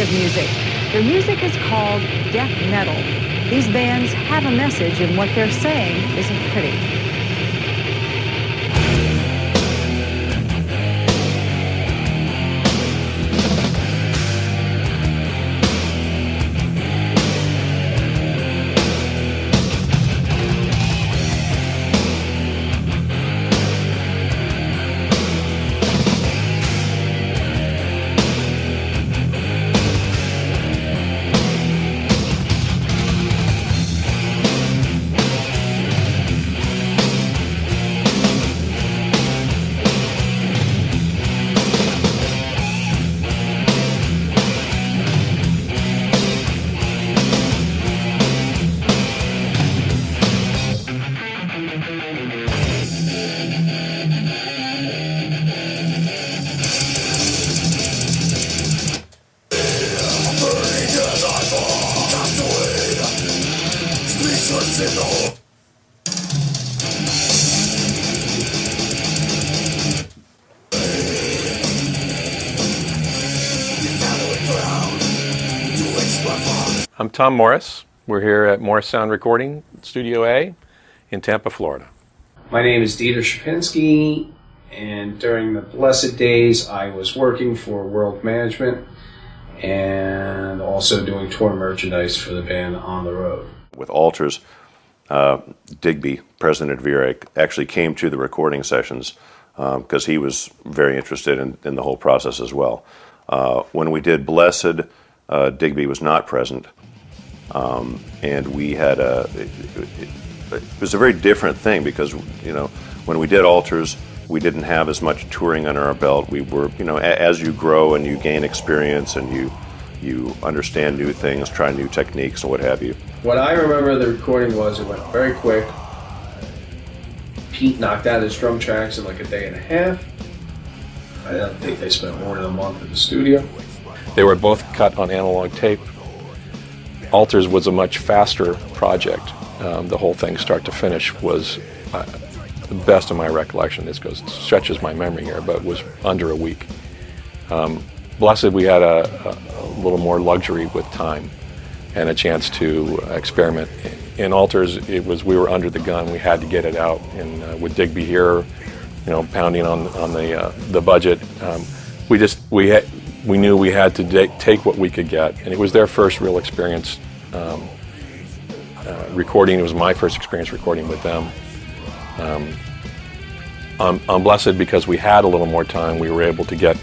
of music. Their music is called death metal. These bands have a message, and what they're saying isn't pretty. I'm Tom Morris. We're here at Morris Sound Recording, Studio A in Tampa, Florida. My name is Dieter Schapinski, and during the Blessed days I was working for World Management and also doing tour merchandise for the band On the Road. With Altars, Digby, president of Vera, actually came to the recording sessions because he was very interested in the whole process as well. When we did Blessed, Digby was not present, and we had it was a very different thing because, you know, when we did Altars, we didn't have as much touring under our belt. We were, you know, as you grow and you gain experience and you understand new things, try new techniques and what have you. What I remember the recording was it went very quick. Pete knocked out his drum tracks in like a day and a half. I don't think they spent more than a month in the studio. They were both cut on analog tape. Altars was a much faster project. The whole thing, start to finish, was the best of my recollection. This stretches my memory here, but was under a week. Blessed, we had a little more luxury with time and a chance to experiment. In Altars, we were under the gun. We had to get it out, and with Digby here, you know, pounding on the budget, we knew we had to take what we could get, and it was their first real experience recording. It was my first experience recording with them. On Blessed, because we had a little more time, we were able to get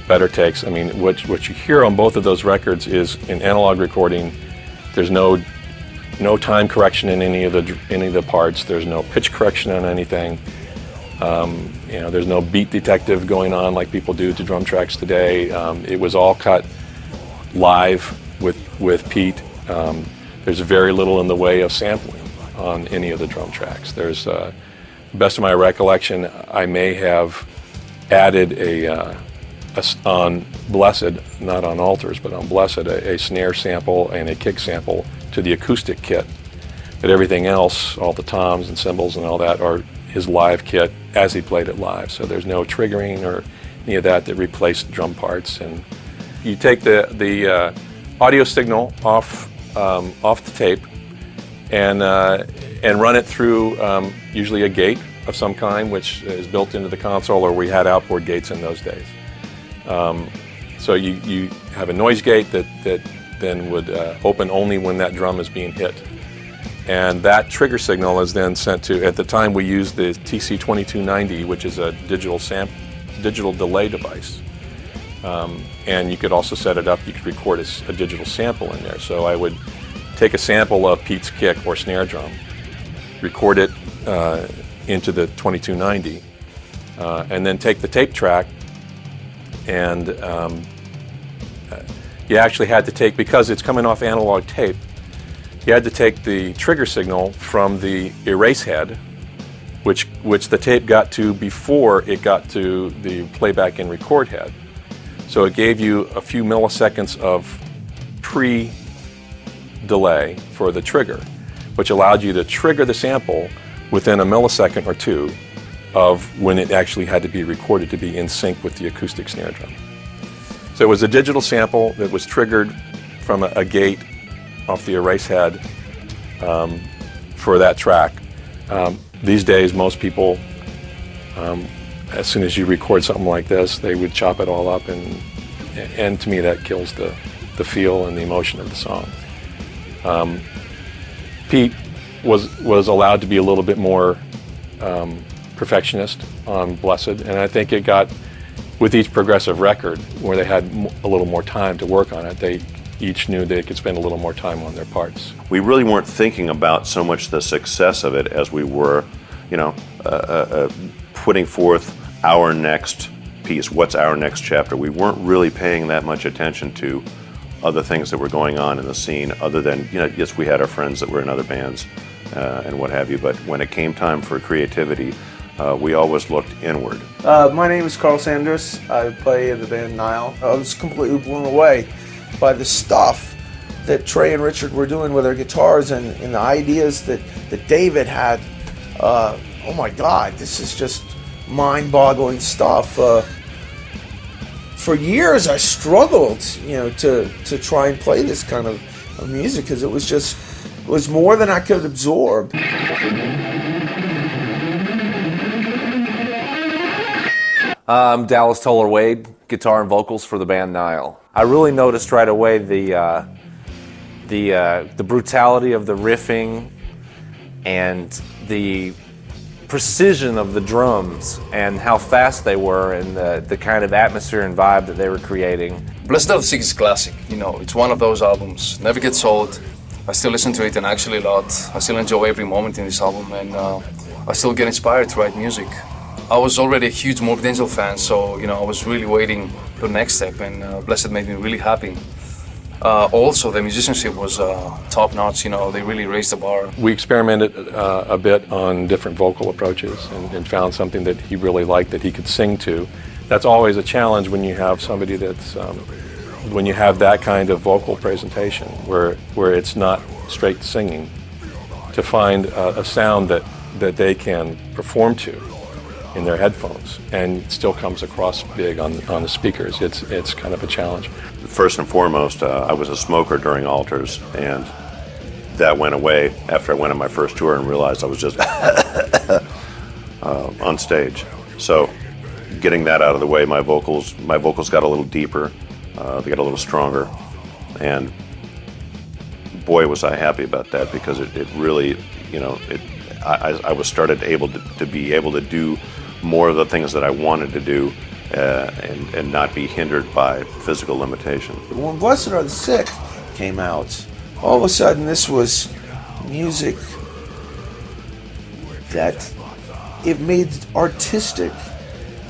better takes. I mean, what you hear on both of those records is in analog recording. There's no time correction in any of the parts. There's no pitch correction on anything. You know, there's no beat detective going on like people do to drum tracks today. It was all cut live with Pete. There's very little in the way of sampling on any of the drum tracks. There's, best of my recollection, I may have added on Blessed, not on Altars, but on Blessed, a snare sample and a kick sample to the acoustic kit. But everything else, all the toms and cymbals and all that, are his live kit as he played it live. So there's no triggering or any of that replaced drum parts. And you take the audio signal off the tape and run it through usually a gate of some kind, which is built into the console, or we had outboard gates in those days. So you have a noise gate that then would open only when that drum is being hit. And that trigger signal is then sent to, at the time we used the TC2290, which is a digital delay device. And you could also set it up, you could record a digital sample in there. So I would take a sample of Pete's kick or snare drum, record it into the 2290, and then take the tape track, and you actually had to take, because it's coming off analog tape, you had to take the trigger signal from the erase head, which the tape got to before it got to the playback and record head. So it gave you a few milliseconds of pre-delay for the trigger, which allowed you to trigger the sample within a millisecond or two of when it actually had to be recorded to be in sync with the acoustic snare drum. So it was a digital sample that was triggered from a gate off the erase head for that track. These days, most people, as soon as you record something like this, they would chop it all up, and to me that kills the feel and the emotion of the song. Pete was allowed to be a little bit more perfectionist on Blessed, and I think it got, with each progressive record where they had a little more time to work on it, they each knew they could spend a little more time on their parts. We really weren't thinking about so much the success of it as we were, putting forth our next piece. What's our next chapter? We weren't really paying that much attention to other things that were going on in the scene, other than, yes, we had our friends that were in other bands and what have you, but when it came time for creativity, we always looked inward. My name is Carl Sanders. I play in the band Nile. I was completely blown away by the stuff that Trey and Richard were doing with their guitars and the ideas that David had. Oh my God, this is just mind-boggling stuff. For years I struggled, to try and play this kind of music because it was more than I could absorb. I'm Dallas Toller-Wade, guitar and vocals for the band Nile. I really noticed right away the brutality of the riffing and the precision of the drums and how fast they were and the kind of atmosphere and vibe that they were creating. Blessed of the Sick is classic. It's one of those albums. Never gets old. I still listen to it and actually a lot. I still enjoy every moment in this album, and I still get inspired to write music. I was already a huge Morbid Angel fan, so I was really waiting for the next step, and Blessed made me really happy. Also, the musicianship was top notch. They really raised the bar. We experimented a bit on different vocal approaches and found something that he really liked that he could sing to. That's always a challenge when you have somebody that's when you have that kind of vocal presentation where it's not straight singing, to find a sound that they can perform to in their headphones and it still comes across big on the speakers. It's kind of a challenge. First and foremost, I was a smoker during Altars, and that went away after I went on my first tour and realized I was just on stage. So getting that out of the way, my vocals got a little deeper, they got a little stronger, and boy was I happy about that, because it really, I was started to be able to do more of the things that I wanted to do and not be hindered by physical limitation. When Blessed Are the Sick came out, all of a sudden this was music that it made artistic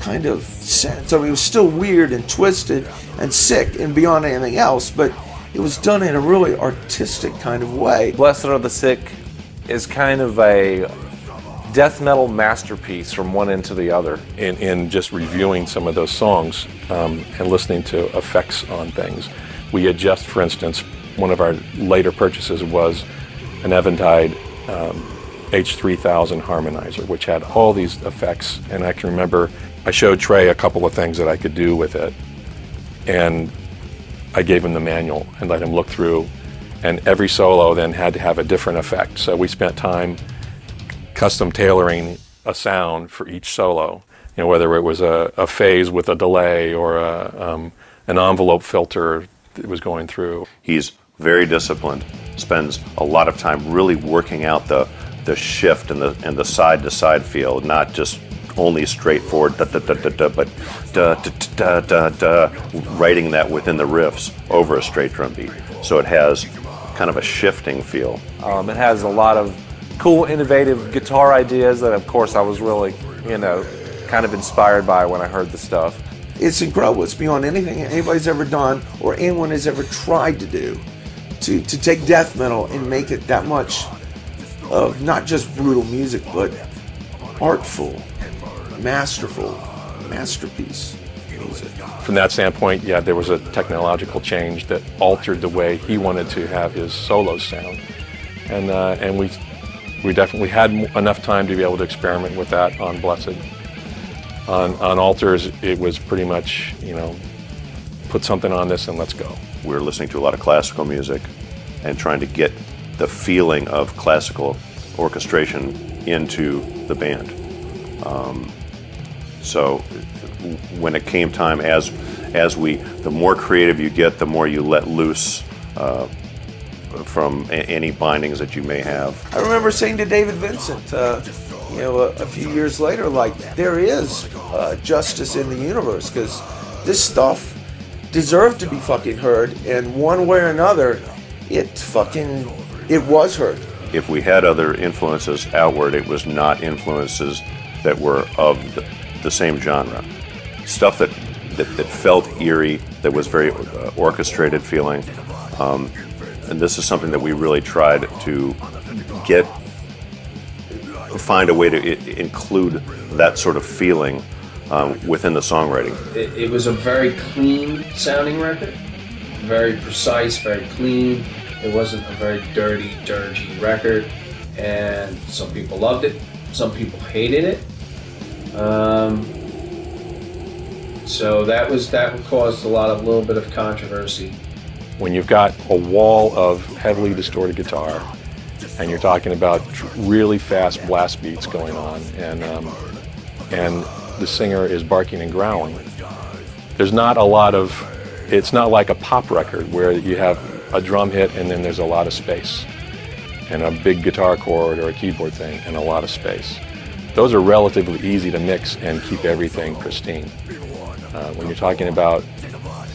kind of sense. I mean, it was still weird and twisted and sick and beyond anything else, but it was done in a really artistic kind of way. Blessed Are the Sick is kind of a death metal masterpiece from one end to the other. In just reviewing some of those songs and listening to effects on things, we adjust, for instance, one of our later purchases was an Eventide H3000 harmonizer, which had all these effects, and I can remember I showed Trey a couple of things that I could do with it, and I gave him the manual and let him look through, and every solo then had to have a different effect. So we spent time custom tailoring a sound for each solo, whether it was a phase with a delay or an envelope filter that was going through. He's very disciplined, spends a lot of time really working out the shift and the side-to-side feel, not just only straightforward but writing that within the riffs over a straight drum beat. So it has kind of a shifting feel. It has a lot of cool, innovative guitar ideas that, of course, I was really, kind of inspired by when I heard the stuff. It's incredible. It's beyond anything anybody's ever done or anyone has ever tried to do, to take death metal and make it that much of not just brutal music, but artful, masterful, masterpiece music. From that standpoint, yeah, there was a technological change that altered the way he wanted to have his solos sound, and we definitely had enough time to be able to experiment with that on Blessed. On Altars, it was pretty much, put something on this and let's go. We were listening to a lot of classical music and trying to get the feeling of classical orchestration into the band. So when it came time, the more creative you get, the more you let loose from any bindings that you may have. I remember saying to David Vincent, a few years later, like, there is justice in the universe, because this stuff deserved to be fucking heard, and one way or another, it was heard. If we had other influences outward, it was not influences that were of the same genre. Stuff that felt eerie, that was very orchestrated feeling. And this is something that we really tried to find a way to include that sort of feeling within the songwriting. It was a very clean sounding record, very precise, very clean. It wasn't a very dirty, dirgy record, and some people loved it, some people hated it. So that caused a little bit of controversy. When you've got a wall of heavily distorted guitar, and you're talking about really fast blast beats going on, and the singer is barking and growling, there's not a lot of. It's not like a pop record where you have a drum hit and then there's a lot of space, and a big guitar chord or a keyboard thing and a lot of space. Those are relatively easy to mix and keep everything pristine. When you're talking about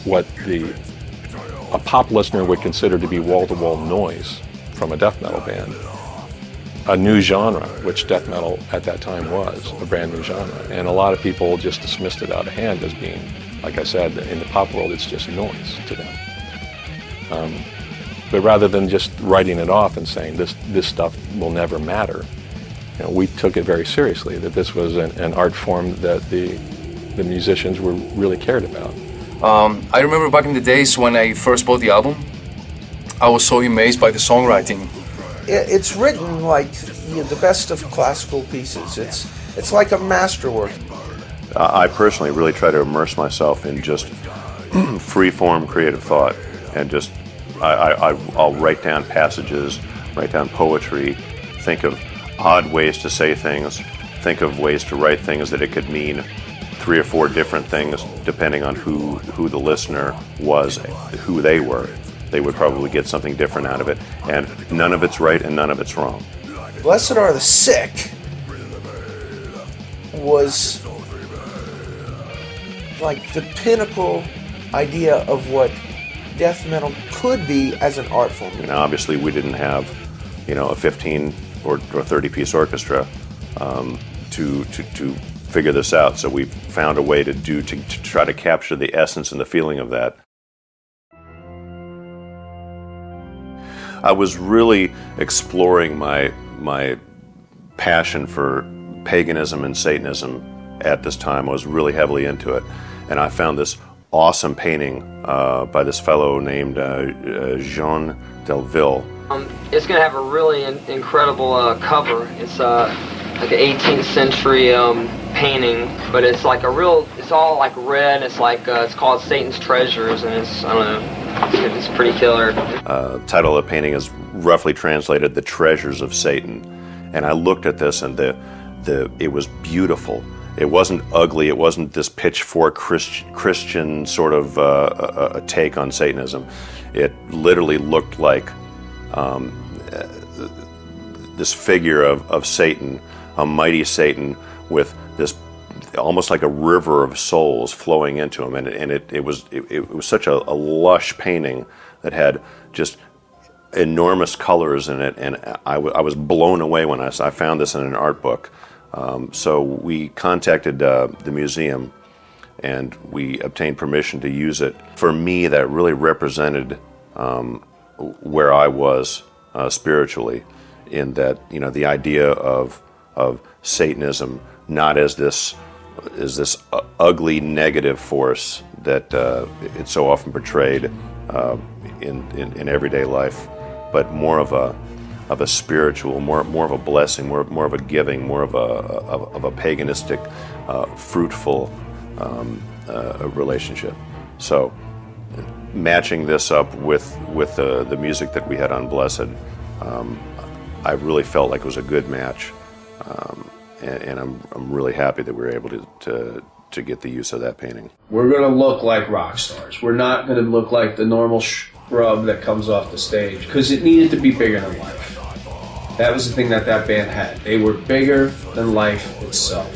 what a pop listener would consider to be wall-to-wall noise from a death metal band, a new genre, which death metal at that time was, a brand new genre, and a lot of people just dismissed it out of hand as being, like I said, in the pop world, it's just noise to them. But rather than just writing it off and saying this stuff will never matter, we took it very seriously, that this was an art form that the musicians were really cared about. I remember back in the days when I first bought the album, I was so amazed by the songwriting. It's written like the best of classical pieces. It's like a masterwork. I personally really try to immerse myself in just free-form creative thought, and just I'll write down passages, write down poetry, think of odd ways to say things, think of ways to write things that it could mean 3 or 4 different things depending on who the listener was, who they were. They would probably get something different out of it, and none of it's right and none of it's wrong. Blessed Are the Sick was like the pinnacle idea of what death metal could be as an art form. Obviously we didn't have, a 15 or 30-piece orchestra to figure this out, so we found a way to try to capture the essence and the feeling of that. I was really exploring my passion for paganism and Satanism at this time. I was really heavily into it, and I found this awesome painting by this fellow named Jean Delville. It's going to have a really incredible cover. It's like an 18th century painting, but it's like it's all like red. It's like it's called Satan's Treasures, and it's, I don't know, it's pretty killer. Title of the painting is roughly translated "The Treasures of Satan," and I looked at this, and it was beautiful. It wasn't ugly. It wasn't this pitchfork Christian sort of a take on Satanism. It literally looked like this figure of Satan, a mighty Satan with this almost like a river of souls flowing into him, and it was such a lush painting that had just enormous colors in it, and I was blown away when I found this in an art book. So we contacted the museum, and we obtained permission to use it. For me, that really represented where I was spiritually, in that the idea of Satanism not as this ugly negative force that it's so often portrayed in everyday life, but more of a spiritual, more of a blessing, more of a giving, more of a paganistic, fruitful relationship. So matching this up with the music that we had on Blessed, I really felt like it was a good match, and I'm really happy that we were able to get the use of that painting. We're going to look like rock stars. We're not going to look like the normal scrub that comes off the stage, because it needed to be bigger than life. That was the thing that band had. They were bigger than life itself.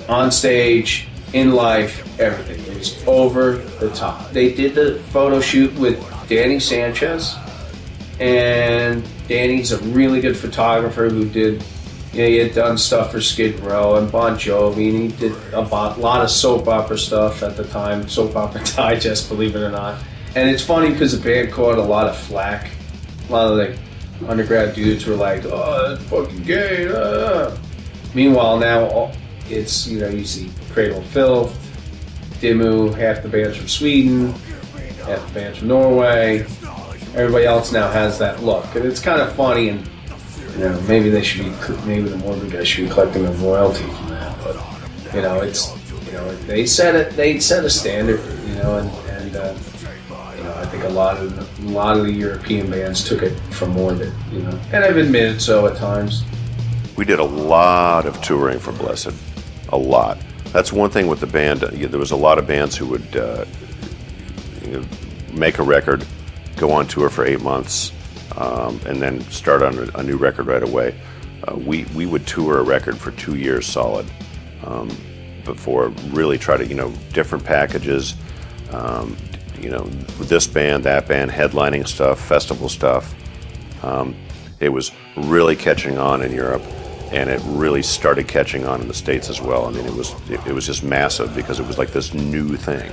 On stage, in life, everything. It was over the top. They did the photo shoot with Danny Sanchez, and Danny's a really good photographer who did, he had done stuff for Skid Row and Bon Jovi, and he did a lot of soap opera stuff at the time, Soap Opera Digest, believe it or not. And it's funny because the band caught a lot of flack. A lot of the undergrad dudes were like, "Oh, that's fucking gay." Meanwhile, now it's, you see Cradle of Filth, Dimmu, half the band's from Sweden, half the band's from Norway. Everybody else now has that look, and it's kind of funny. And maybe the Morbid guys should be collecting a royalty from that. But they set a standard, and I think a lot of the European bands took it from Morbid, and I've admitted so at times. We did a lot of touring for Blessed, a lot. That's one thing with the band. There was a lot of bands who would make a record, go on tour for 8 months, and then start on a new record right away. We would tour a record for 2 years solid before really try to, different packages, with this band, that band, headlining stuff, festival stuff. It was really catching on in Europe, and it really started catching on in the States as well. I mean, it was just massive because it was like this new thing.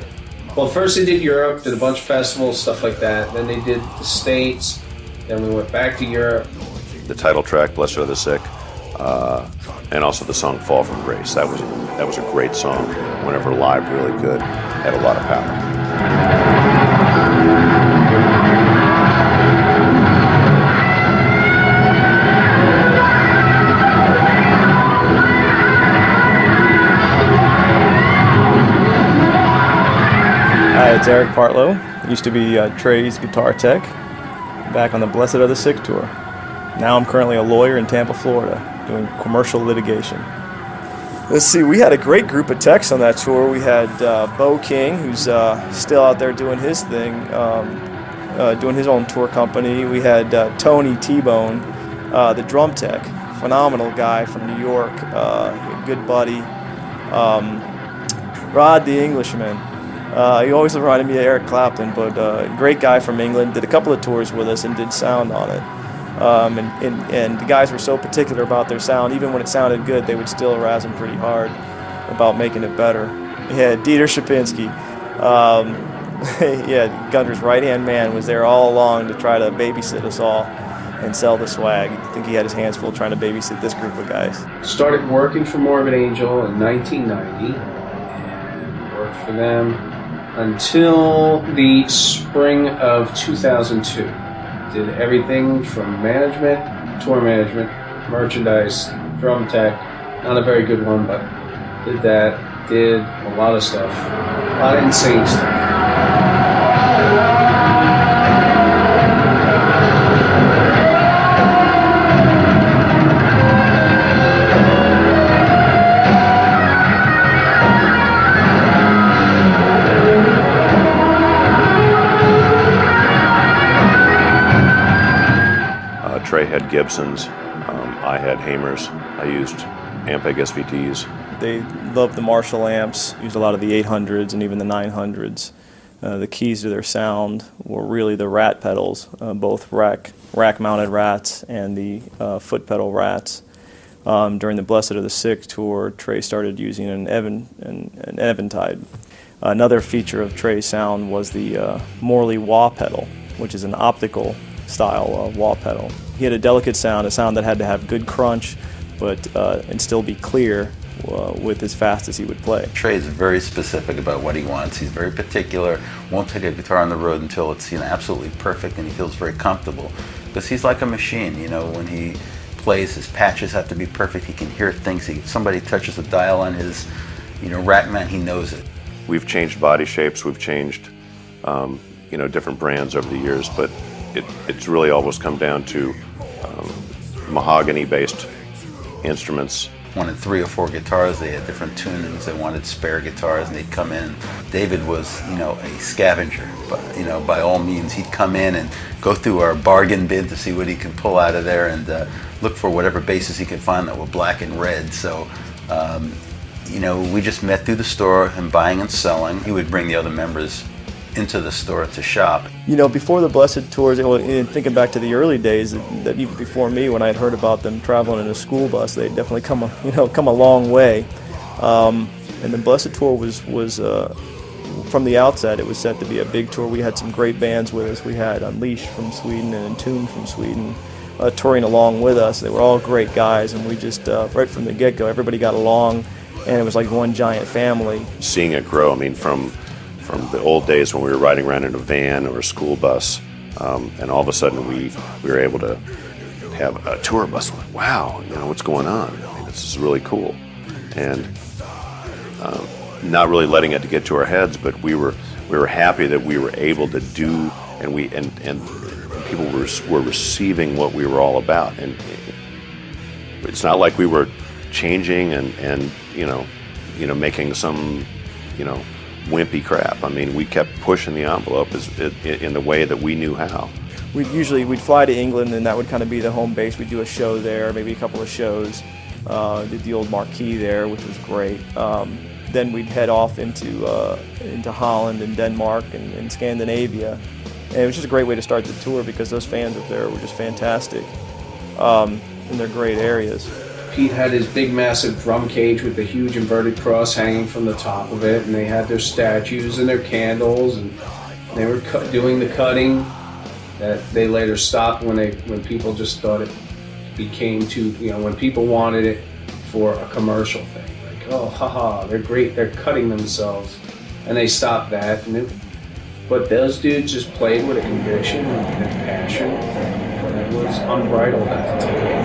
Well, first they did Europe, did a bunch of festivals, stuff like that. Then they did the States. Then we went back to Europe. The title track, "Blessed Are the Sick," and also the song "Fall from Grace." That was a great song. Whenever live, really good. Had a lot of power. Hi, it's Eric Partlow. Used to be Trey's guitar tech back on the Blessed Are the Sick tour. Now I'm currently a lawyer in Tampa, Florida, doing commercial litigation. Let's see, we had a great group of techs on that tour. We had Bo King, who's still out there doing his thing, doing his own tour company. We had Tony T-Bone, the drum tech, phenomenal guy from New York, a good buddy. Rod the Englishman. He always reminded me of Eric Clapton, but great guy from England. Did a couple of tours with us and did sound on it. And the guys were so particular about their sound. Even when it sounded good, they would still razz him pretty hard about making it better. Yeah, Dieter Shapinski. Yeah, Gunter's right-hand man, was there all along to try to babysit us all and sell the swag. I think he had his hands full trying to babysit this group of guys. Started working for Morbid Angel in 1990 and worked for them until the spring of 2002. Did everything from management, tour management, merchandise, drum tech. Not a very good one, but did that. Did a lot of stuff. A lot of insane stuff. Trey had Gibsons, I had Hamers, I used Ampeg SVTs. They loved the Marshall amps, used a lot of the 800s and even the 900s. The keys to their sound were really the rat pedals, both rack-mounted rats and the foot pedal rats. During the Blessed Are the Sick tour, Trey started using an Eventide. Another feature of Trey's sound was the Morley wah pedal, which is an optical style wah pedal. He had a delicate sound, a sound that had to have good crunch, but and still be clear with as fast as he would play. Trey is very specific about what he wants. He's very particular. Won't take a guitar on the road until it's absolutely perfect and he feels very comfortable. Because he's like a machine. When he plays, his patches have to be perfect. He can hear things. If somebody touches a dial on his rack mount, he knows it. We've changed body shapes. We've changed you know, different brands over the years, but it's really always come down to mahogany-based instruments. Wanted 3 or 4 guitars. They had different tunings. They wanted spare guitars, and they'd come in. David was, you know, a scavenger, but you know, by all means, he'd come in and go through our bargain bin to see what he could pull out of there, and look for whatever basses he could find that were black and red. So, you know, we just met through the store and buying and selling. He would bring the other members into the store to shop. You know, before the Blessed tours, and thinking back to the early days, that even before me, when I had heard about them traveling in a school bus, they'd definitely come a long way. And the Blessed tour was from the outset, it was set to be a big tour. We had some great bands with us. We had Unleashed from Sweden and Entombed from Sweden touring along with us. They were all great guys, and we just, right from the get-go, everybody got along, and it was like one giant family. Seeing it grow, I mean, from the old days when we were riding around in a van or a school bus, and all of a sudden we were able to have a tour bus. Like, wow, you know, what's going on? I mean, this is really cool. And not really letting it to get to our heads, but we were happy that we were able to do, and people were receiving what we were all about. And it's not like we were changing and you know making some, you know, wimpy crap. I mean, we kept pushing the envelope in the way that we knew how. We'd fly to England, and that would kind of be the home base. We'd do a show there, maybe a couple of shows. Did the old Marquee there, which was great. Then we'd head off into Holland and Denmark and Scandinavia. And it was just a great way to start the tour because those fans up there were just fantastic. And they're great areas. Pete had his big massive drum cage with the huge inverted cross hanging from the top of it, and they had their statues and their candles, and they were doing the cutting that they later stopped when people just thought it became too, you know, when people wanted it for a commercial thing, like, oh, haha, they're great, they're cutting themselves, and they stopped that. But those dudes just played with a conviction and passion that was unbridled at the time.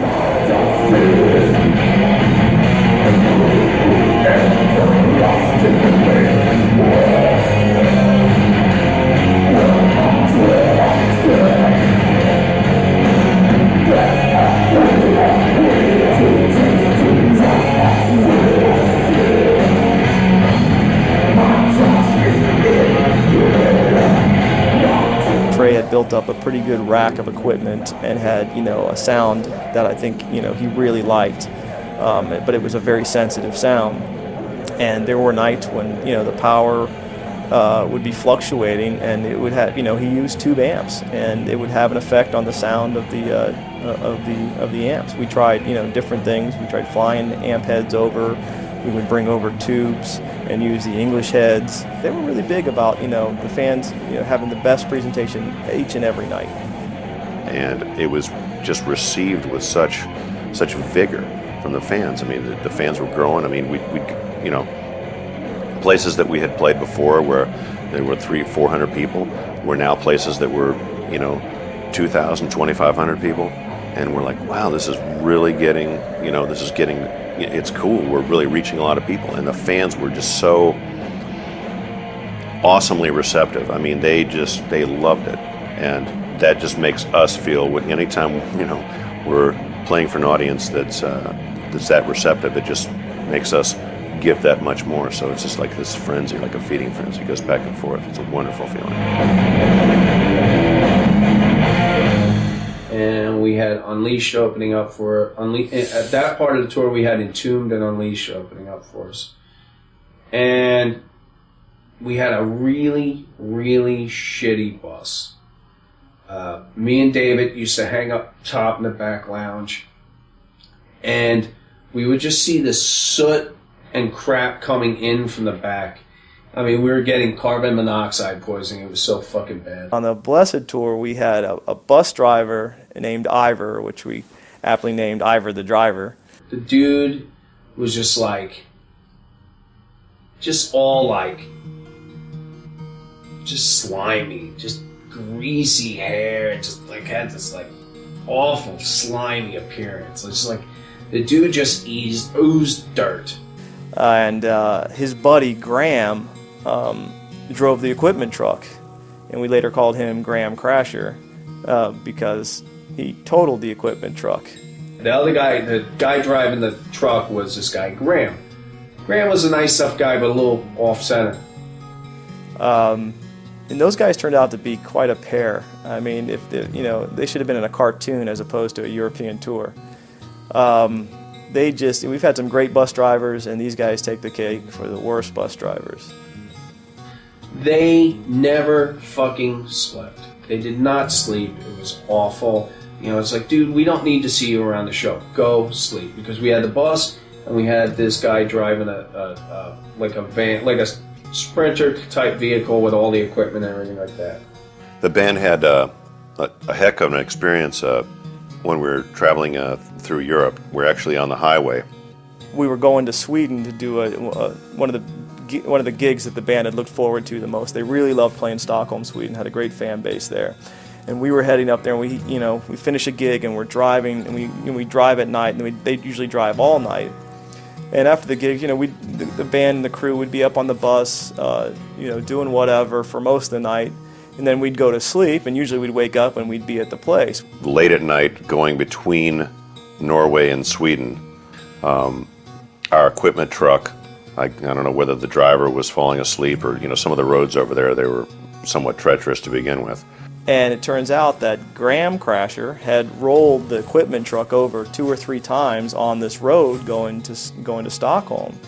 Trey had built up a pretty good rack of equipment and had, you know, a sound that I think, you know, he really liked, but it was a very sensitive sound. And there were nights when, you know, the power would be fluctuating, and it would have, you know, he used tube amps, and it would have an effect on the sound of the amps. We tried, you know, different things. We tried flying amp heads over. We would bring over tubes and use the English heads. They were really big about, you know, the fans, you know, having the best presentation each and every night. And it was just received with such vigor from the fans. I mean, the fans were growing. I mean, we you know, places that we had played before where there were 300-400 people were now places that were, you know, 2,000, 2,500 people. And we're like, wow, this is really getting, you know, it's cool. We're really reaching a lot of people. And the fans were just so awesomely receptive. I mean, they loved it. And that just makes us feel, anytime, you know, we're playing for an audience that's that receptive, it just makes us give that much more. So it's just like this frenzy, like a feeding frenzy. It goes back and forth. It's a wonderful feeling. And we had Unleashed opening up for at that part of the tour. We had Entombed and Unleashed opening up for us, and we had a really, really shitty bus. Me and David used to hang up top in the back lounge, and we would just see this soot and crap coming in from the back. I mean, we were getting carbon monoxide poisoning. It was so fucking bad. On the Blessed tour, we had a bus driver named Ivor, which we aptly named Ivor the driver. The dude was just like, just slimy, just greasy hair, just like had this like awful slimy appearance. It's just like the dude just oozed dirt. And his buddy Graham drove the equipment truck, and we later called him Graham Crasher because he totaled the equipment truck. The other guy, the guy driving the truck, was this guy Graham. Graham was a nice enough guy, but a little off-center. And those guys turned out to be quite a pair. I mean, if they should have been in a cartoon as opposed to a European tour. We've had some great bus drivers, and these guys take the cake for the worst bus drivers. They never fucking slept. They did not sleep. It was awful. You know, it's like, dude, we don't need to see you around the show. Go sleep. Because we had the bus, and we had this guy driving like a van, like a Sprinter type vehicle with all the equipment and everything like that. The band had a heck of an experience when we were traveling through Europe. We're actually on the highway. We were going to Sweden to do one of the gigs that the band had looked forward to the most. They really loved playing Stockholm, Sweden. Had a great fan base there, and we were heading up there. And we finish a gig and we're driving, and we drive at night, and they usually drive all night. And after the gig, the band and the crew would be up on the bus, doing whatever for most of the night. And then we'd go to sleep, and usually we'd wake up and we'd be at the place. Late at night, going between Norway and Sweden, our equipment truck, I don't know whether the driver was falling asleep or, some of the roads over there, they were somewhat treacherous to begin with. And it turns out that Graham Crasher had rolled the equipment truck over 2 or 3 times on this road going to Stockholm.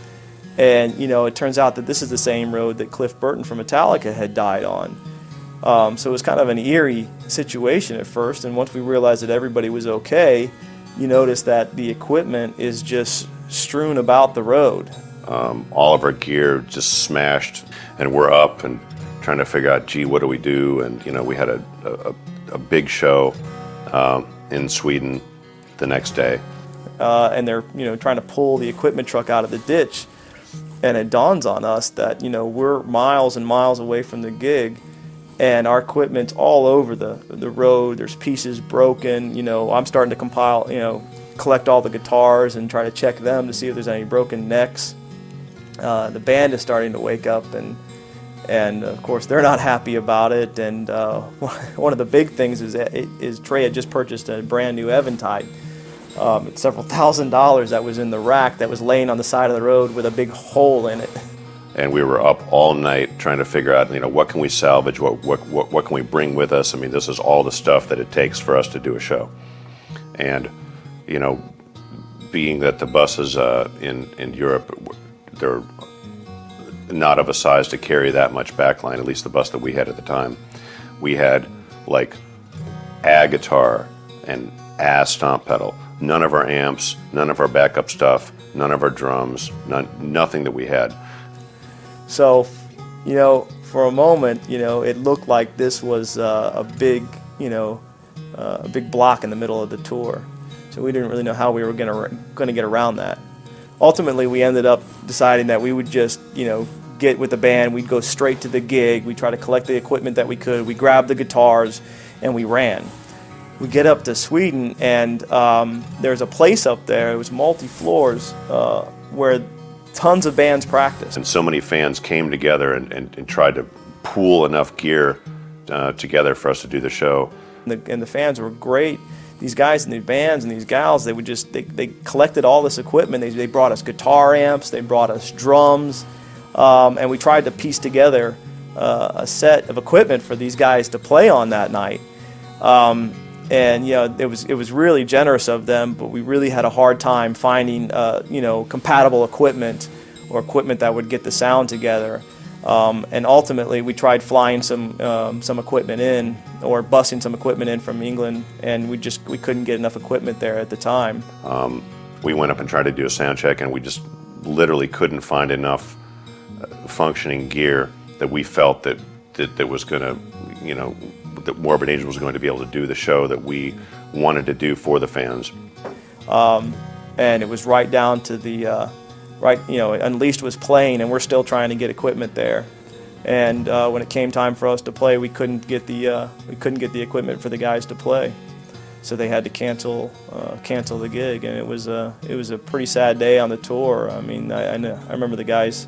And, it turns out that this is the same road that Cliff Burton from Metallica had died on. So it was kind of an eerie situation at first, and once we realized that everybody was okay, you notice that the equipment is just strewn about the road. All of our gear just smashed, and we're up and trying to figure out, gee, what do we do? And, we had a big show in Sweden the next day. And they're, trying to pull the equipment truck out of the ditch, and it dawns on us that, we're miles and miles away from the gig, and our equipment's all over the road. There's pieces broken. I'm starting to collect all the guitars and try to check them to see if there's any broken necks. The band is starting to wake up, and of course they're not happy about it. And one of the big things is Trey had just purchased a brand new Eventide. It's several $1,000s that was in the rack that was laying on the side of the road with a big hole in it. And we were up all night trying to figure out, what can we salvage, what can we bring with us? I mean, this is all the stuff that it takes for us to do a show. And, being that the buses in Europe, they're not of a size to carry that much backline, at least the bus that we had at the time. We had, like, a guitar and a stomp pedal. None of our amps, none of our backup stuff, none of our drums, nothing that we had. So, for a moment, it looked like this was a big block in the middle of the tour. So we didn't really know how we were going to get around that. Ultimately, we ended up deciding that we would just, get with the band. We'd go straight to the gig. We'd try to collect the equipment that we could. We grabbed the guitars, and we ran. We get up to Sweden, and there's a place up there. It was multi-floors where tons of bands practiced. And so many fans came together and tried to pool enough gear together for us to do the show. And the fans were great. These guys in the bands and these gals, they collected all this equipment. They brought us guitar amps, they brought us drums, and we tried to piece together a set of equipment for these guys to play on that night. And it was really generous of them, but we really had a hard time finding compatible equipment or equipment that would get the sound together. And ultimately, we tried flying some equipment in or busing some equipment in from England, and we couldn't get enough equipment there at the time. We went up and tried to do a sound check, and we just literally couldn't find enough functioning gear that we felt that was going to, that Morbid Angel was going to be able to do the show that we wanted to do for the fans. And it was right down to the Unleashed was playing, and we're still trying to get equipment there. And when it came time for us to play, we couldn't get the equipment for the guys to play, so they had to cancel the gig. And it was a pretty sad day on the tour. I mean, I remember the guys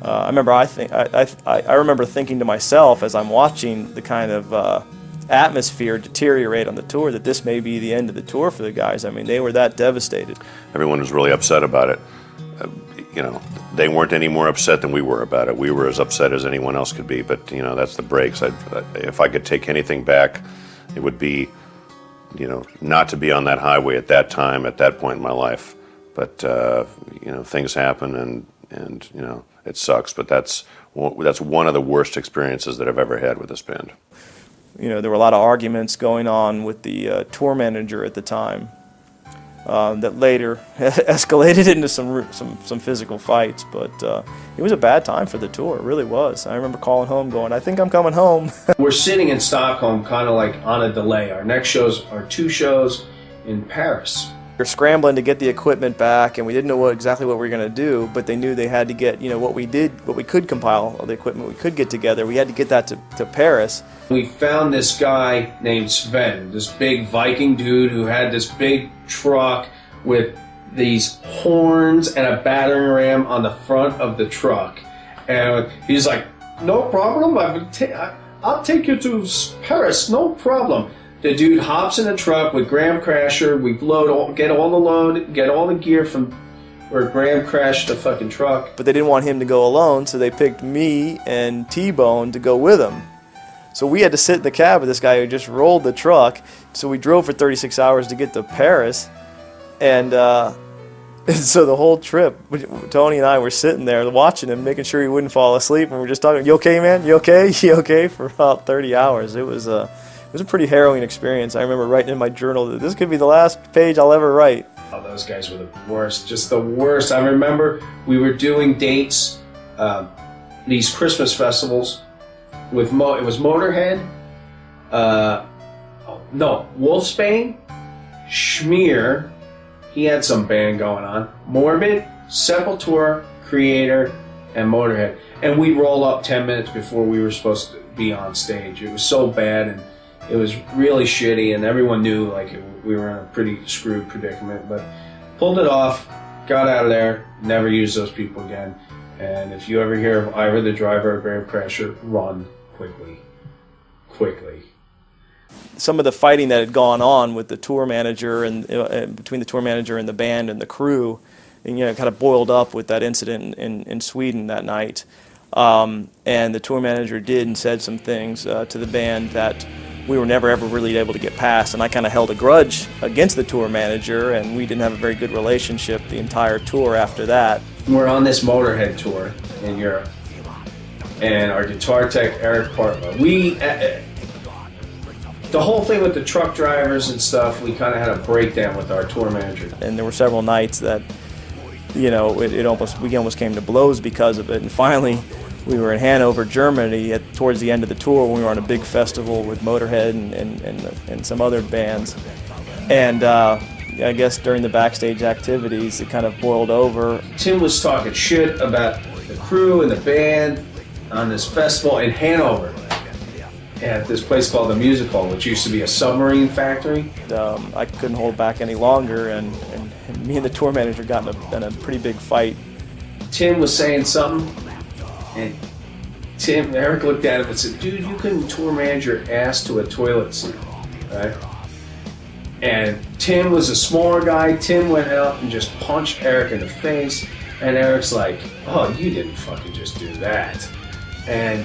I remember thinking to myself as I'm watching the kind of atmosphere deteriorate on the tour that this may be the end of the tour for the guys. I mean, they were that devastated. Everyone was really upset about it. You know, they weren't any more upset than we were about it. We were as upset as anyone else could be, but, you know, that's the breaks. If I could take anything back, it would be, you know, not to be on that highway at that time, at that point in my life. But, you know, things happen and, you know, it sucks, but that's one of the worst experiences that I've ever had with this band. You know, there were a lot of arguments going on with the tour manager at the time that later escalated into some physical fights. But it was a bad time for the tour. It really was. I remember calling home going, I think I'm coming home. We're sitting in Stockholm kind of like on a delay. Our next shows are 2 shows in Paris. We were scrambling to get the equipment back, and we didn't know exactly what we were going to do, but they knew they had to get, you know, what we could compile, all the equipment we could get together, we had to get that to Paris. We found this guy named Sven, this big Viking dude who had this big truck with these horns and a battering ram on the front of the truck. And he's like, no problem, I'll take you to Paris, no problem. The dude hops in a truck with Graham Crasher. We get all the load, get all the gear from where Graham crashed the fucking truck. But they didn't want him to go alone, so they picked me and T-Bone to go with him. So we had to sit in the cab with this guy who just rolled the truck. So we drove for 36 hours to get to Paris. And so the whole trip, Tony and I were sitting there watching him, making sure he wouldn't fall asleep. And we're just talking, you okay, man? You okay? You okay? For about 30 hours. It was a pretty harrowing experience. I remember writing in my journal that this could be the last page I'll ever write. Oh, those guys were the worst, just the worst. I remember we were doing dates, these Christmas festivals with it was Motorhead, Wolfsbane, Schmear, he had some band going on, Morbid, Sepultura, Creator, and Motorhead. And we'd roll up 10 minutes before we were supposed to be on stage. It was so bad, and it was really shitty, and everyone knew like we were in a pretty screwed predicament. But pulled it off, got out of there, never used those people again. And if you ever hear of Ira the driver or Graham Crasher, run quickly. Quickly. Some of the fighting that had gone on with the tour manager and between the tour manager and the band and the crew, and, you know, kind of boiled up with that incident in Sweden that night. And the tour manager did and said some things to the band that we were never ever really able to get past, and I kind of held a grudge against the tour manager, and we didn't have a very good relationship the entire tour after that. We're on this Motorhead tour in Europe, and our guitar tech, Eric Partlow, the whole thing with the truck drivers and stuff, we kind of had a breakdown with our tour manager. And there were several nights that, you know, we almost came to blows because of it, and finally we were in Hanover, Germany, towards the end of the tour when we were on a big festival with Motorhead and some other bands. And I guess during the backstage activities, it kind of boiled over. Tim was talking shit about the crew and the band on this festival in Hanover at this place called the Music Hall, which used to be a submarine factory. I couldn't hold back any longer, and me and the tour manager got in a pretty big fight. Tim was saying something, and Eric looked at him and said, dude, you couldn't tour manage your ass to a toilet seat, right? And Tim was a smaller guy. Tim went out and just punched Eric in the face, and Eric's like, oh, you didn't fucking just do that. And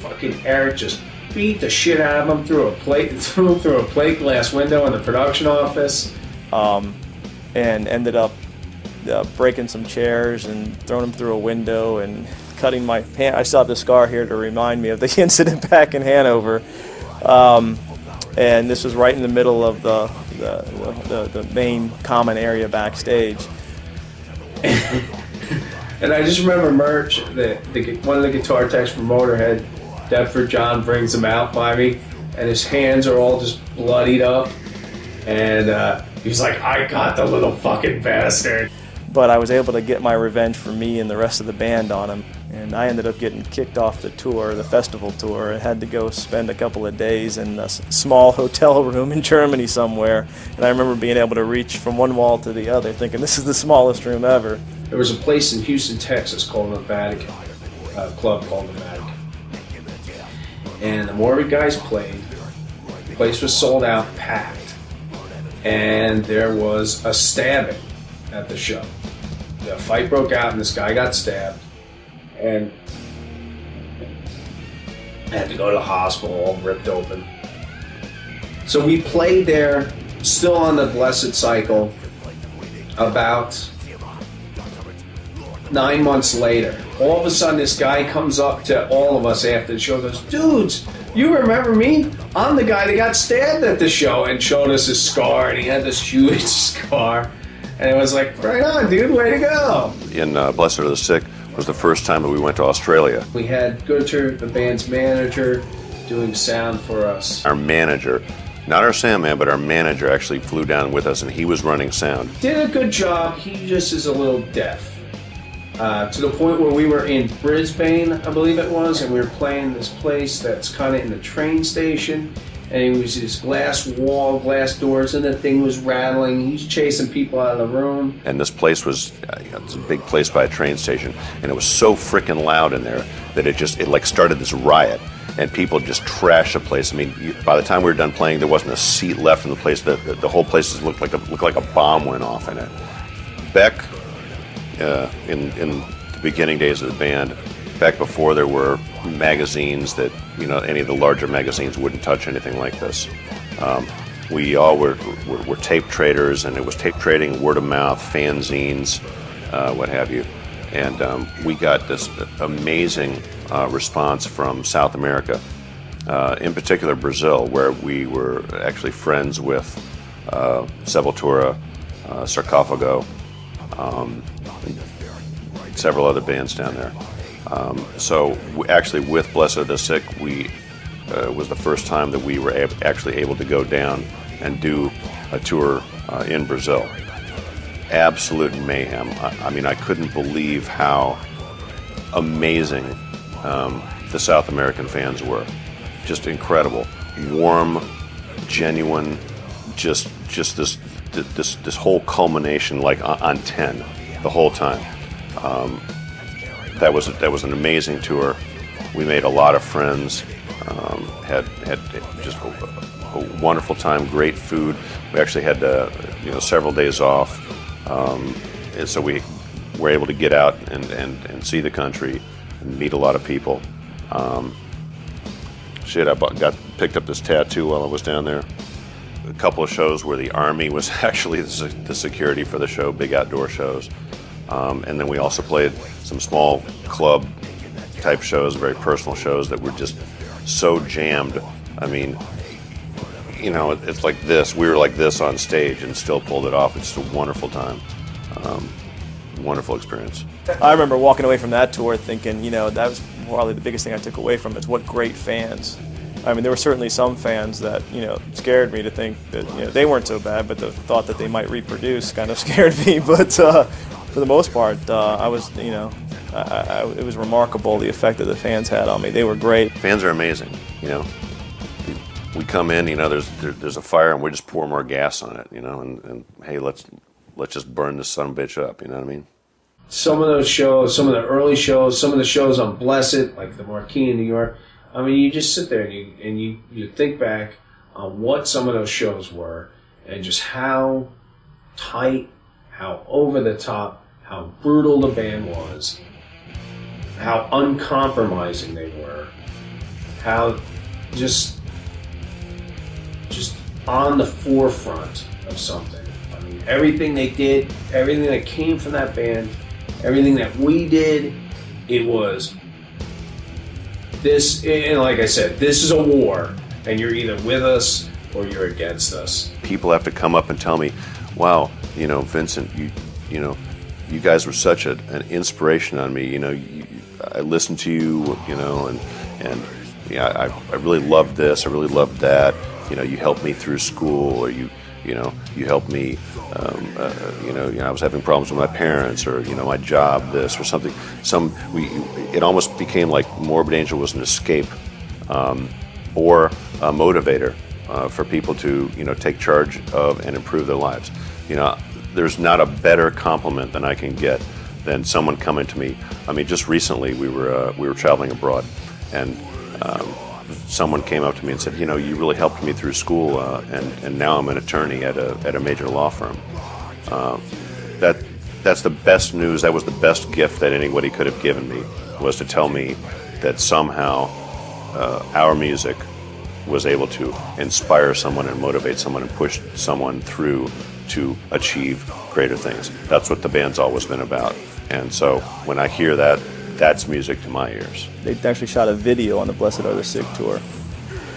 fucking Eric just beat the shit out of him through a plate glass window in the production office. And ended up breaking some chairs and throwing them through a window and cutting my hand. I still have the scar here to remind me of the incident back in Hanover. And this was right in the middle of the main common area backstage. And I just remember Merch, one of the guitar techs from Motorhead, Deptford John, brings him out by me, and his hands are all just bloodied up. And he's like, I got the little fucking bastard. But I was able to get my revenge for me and the rest of the band on him. And I ended up getting kicked off the tour, the festival tour. I had to go spend a couple of days in a small hotel room in Germany somewhere. And I remember being able to reach from one wall to the other, thinking this is the smallest room ever. There was a place in Houston, Texas called the Vatican. a club called the Vatican. And the Morbid guys played. The place was sold out, packed. And there was a stabbing at the show. The fight broke out and this guy got stabbed. And had to go to the hospital, all ripped open. So we played there, still on the Blessed cycle, about 9 months later. All of a sudden, this guy comes up to all of us after the show and goes, "Dudes, you remember me? I'm the guy that got stabbed at the show," and showed us his scar, and he had this huge scar. And it was like, right on, dude, way to go. In Blessed Are the Sick was the first time that we went to Australia. We had Gunter, the band's manager, doing sound for us. Our manager, not our sound man, but our manager actually flew down with us, and he was running sound. Did a good job. He just is a little deaf. To the point where we were in Brisbane, I believe it was, and we were playing this place that's kind of in the train station, and it was this glass wall, glass doors, and the thing was rattling. He's chasing people out of the room. And this place was it's a big place by a train station, and it was so freaking loud in there that it like started this riot, and people just trashed the place. I mean, by the time we were done playing, there wasn't a seat left in the place. The whole place looked like a bomb went off in it. Beck, in the beginning days of the band, back before there were magazines that, any of the larger magazines wouldn't touch anything like this. We all were tape traders, and it was tape trading, word of mouth, fanzines, what have you. And we got this amazing response from South America, in particular Brazil, where we were actually friends with Sepultura, Sarcophago, several other bands down there. So actually with Blessed Are the Sick, we was the first time that we were actually able to go down and do a tour in Brazil. Absolute mayhem. I mean, I couldn't believe how amazing the South American fans were. Just incredible. Warm, genuine, just this whole culmination, like on 10 the whole time. That was an amazing tour. We made a lot of friends. Had just a wonderful time. Great food. We actually had several days off, and so we were able to get out and see the country and meet a lot of people. I picked up this tattoo while I was down there. A couple of shows where the Army was actually the security for the show, big outdoor shows. And then we also played some small club type shows, very personal shows that were just so jammed. I mean, it's like this. We were like this on stage and still pulled it off. It's just a wonderful time. Wonderful experience. I remember walking away from that tour thinking, that was probably the biggest thing I took away from it, is what great fans. I mean, there were certainly some fans that, scared me to think that, they weren't so bad, but the thought that they might reproduce kind of scared me. But for the most part, I was, it was remarkable the effect that the fans had on me. They were great. Fans are amazing, We come in, there's a fire, and we just pour more gas on it, and hey, let's just burn this son of a bitch up, you know what I mean? Some of those shows, some of the early shows, some of the shows on Blessed, like the Marquee in New York, I mean, you just sit there and you think back on what some of those shows were, and just how tight, how over the top, how brutal the band was, how uncompromising they were, how just on the forefront of something. I mean, everything they did, everything that came from that band, everything that we did, it was this. And like I said, this is a war, and you're either with us or you're against us. People have to come up and tell me, wow, Vincent, you guys were such an inspiration on me. I listened to you, and I really loved this. I really loved that. You helped me through school, or you helped me. I was having problems with my parents, or my job, this or something. It almost became like Morbid Angel was an escape, or a motivator for people to take charge of and improve their lives. There's not a better compliment than I can get than someone coming to me. I mean, just recently we were traveling abroad, and someone came up to me and said, you know, you really helped me through school, and now I'm an attorney at a major law firm. That's the best news. That was the best gift that anybody could have given me, was to tell me that somehow our music was able to inspire someone and motivate someone and push someone through to achieve greater things. That's what the band's always been about. And so when I hear that, that's music to my ears. They actually shot a video on the Blessed Are the Sick tour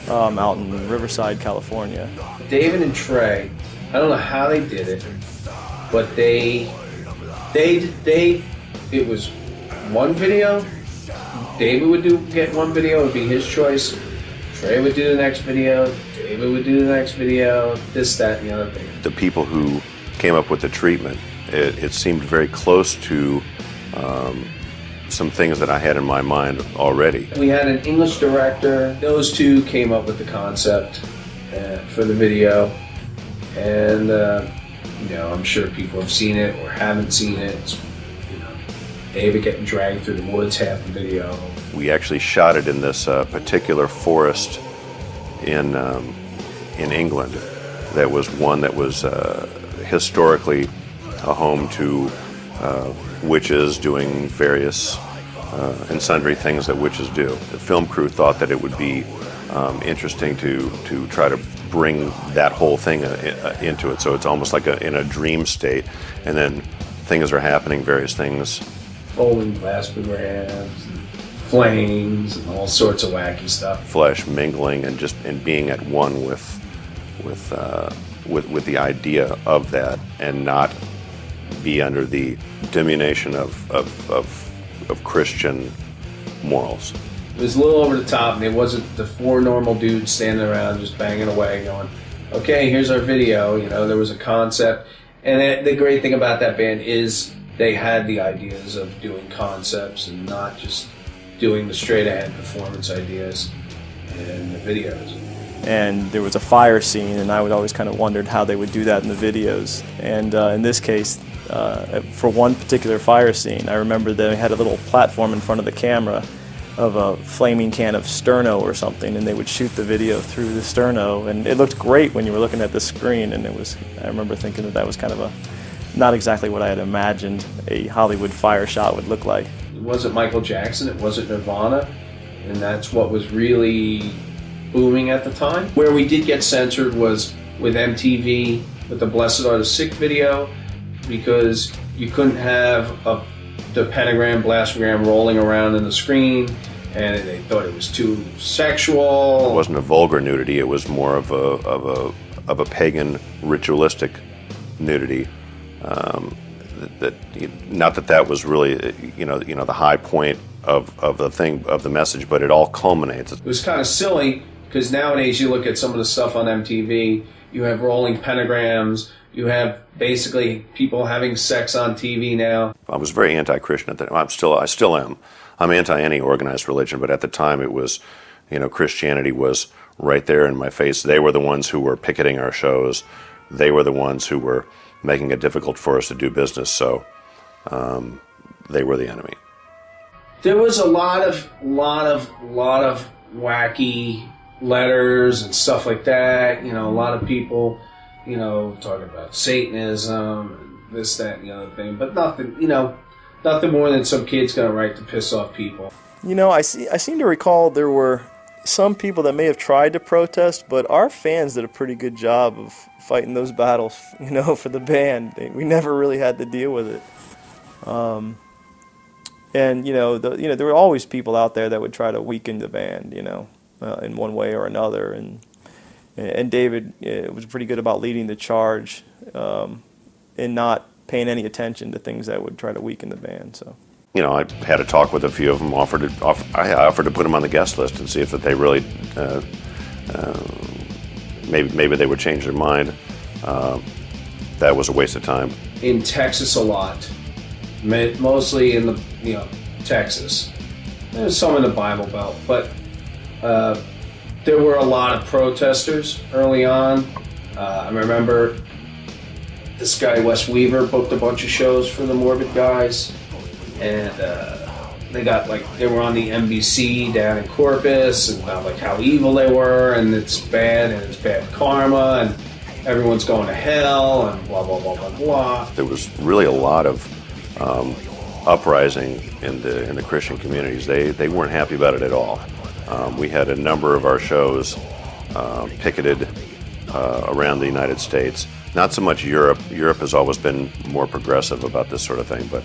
out in Riverside, California. David and Trey, I don't know how they did it, but it was one video. David would get one video, it would be his choice. Trey would do the next video, David would do the next video, this, that, and the other thing. The people who came up with the treatment, it seemed very close to some things that I had in my mind already. We had an English director. Those two came up with the concept for the video. And, I'm sure people have seen it or haven't seen it. It's, David getting dragged through the woods half the video. We actually shot it in this particular forest in England. That was one that was historically a home to witches doing various and sundry things that witches do. The film crew thought that it would be interesting to try to bring that whole thing into it. So it's almost like in a dream state, and then things are happening, various things. Folding glass programs, and flames, and all sorts of wacky stuff. Flesh mingling and being at one with the idea of that, and not be under the domination of Christian morals. It was a little over the top, and it wasn't the four normal dudes standing around just banging away going, okay, here's our video. There was a concept. And the great thing about that band is they had the ideas of doing concepts and not just doing the straight-ahead performance ideas in the videos. And there was a fire scene, and I would always kind of wondered how they would do that in the videos. And in this case, for one particular fire scene, I remember they had a little platform in front of the camera of a flaming can of Sterno or something, and they would shoot the video through the Sterno, and it looked great when you were looking at the screen. And I remember thinking that was kind of not exactly what I had imagined a Hollywood fire shot would look like. It wasn't Michael Jackson, it wasn't Nirvana, and that's what was really booming at the time. Where we did get censored was with MTV, with the Blessed Are the Sick video, because you couldn't have the pentagram, blastogram rolling around in the screen, and they thought it was too sexual. It wasn't a vulgar nudity, it was more of a pagan ritualistic nudity. Not that was really the high point of the thing, of the message, but it all culminates. It was kind of silly, because nowadays you look at some of the stuff on MTV, you have rolling pentagrams, you have basically people having sex on TV now. I was very anti-Christian at the time. I still am. I'm anti any organized religion, but at the time it was, Christianity was right there in my face. They were the ones who were picketing our shows. They were the ones who were making it difficult for us to do business, so they were the enemy. There was a lot of wacky letters and stuff like that. A lot of people, talking about Satanism and this, that, and the other thing, but nothing more than some kid's gonna write to piss off people. I seem to recall there were some people that may have tried to protest, but our fans did a pretty good job of fighting those battles, for the band. We never really had to deal with it. And there were always people out there that would try to weaken the band, in one way or another. And David was pretty good about leading the charge and not paying any attention to things that would try to weaken the band. So. I had a talk with a few of them. I offered to put them on the guest list and see if they really, maybe they would change their mind. That was a waste of time. In Texas a lot, mostly in the Texas. There's some in the Bible Belt, but there were a lot of protesters early on. I remember this guy Wes Weaver booked a bunch of shows for the Morbid guys. and they were on the NBC down in Corpus, and about like how evil they were, and it's bad karma, and everyone's going to hell, and blah blah blah blah blah. There was really a lot of uprising in the Christian communities. They weren't happy about it at all. We had a number of our shows picketed around the United States. Not so much Europe. Europe has always been more progressive about this sort of thing, but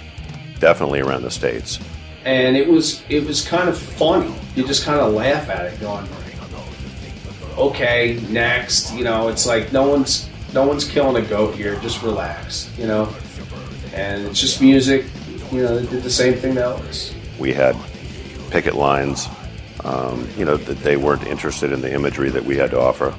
definitely around the States. And it was kind of funny. You just kind of laugh at it, going, "Okay, next." You know, it's like no one's killing a goat here. Just relax, you know. And it's just music. You know, they did the same thing to Elvis. We had picket lines. You know, that they weren't interested in the imagery that we had to offer,